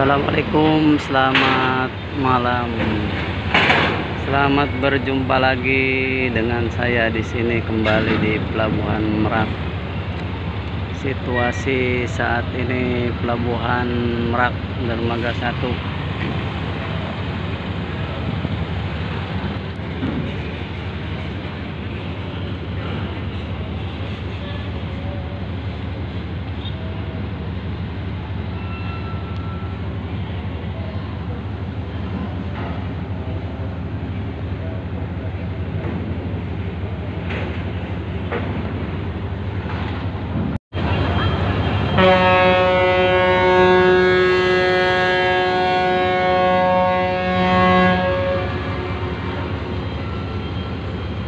Assalamualaikum, selamat malam. Selamat berjumpa lagi dengan saya di sini kembali di Pelabuhan Merak. Situasi saat ini Pelabuhan Merak Dermaga 1.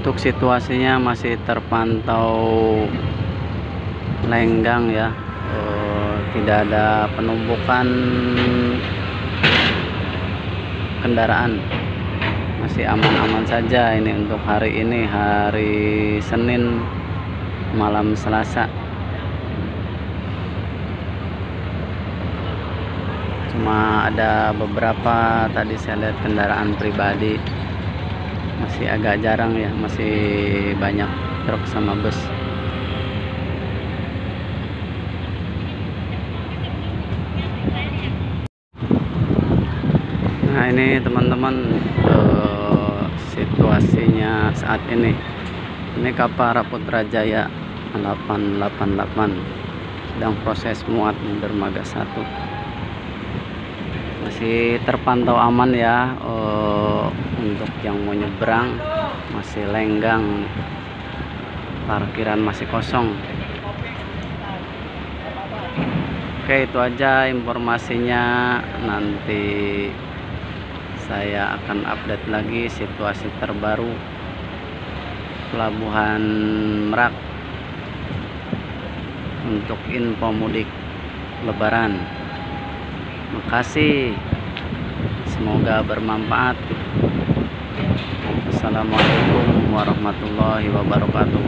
Untuk situasinya masih terpantau lenggang ya, tidak ada penumpukan kendaraan, masih aman-aman saja. Ini untuk hari ini, hari Senin malam Selasa. Cuma ada beberapa tadi saya lihat kendaraan pribadi, masih agak jarang ya, masih banyak truk sama bus. Nah ini teman-teman, situasinya saat ini kapal Raputra Jaya 888 sedang proses muat di dermaga 1. Masih terpantau aman ya, untuk yang mau nyebrang masih lenggang, parkiran masih kosong. Oke, itu aja informasinya. Nanti saya akan update lagi situasi terbaru Pelabuhan Merak untuk info mudik Lebaran. Makasih, semoga bermanfaat. Assalamualaikum warahmatullahi wabarakatuh.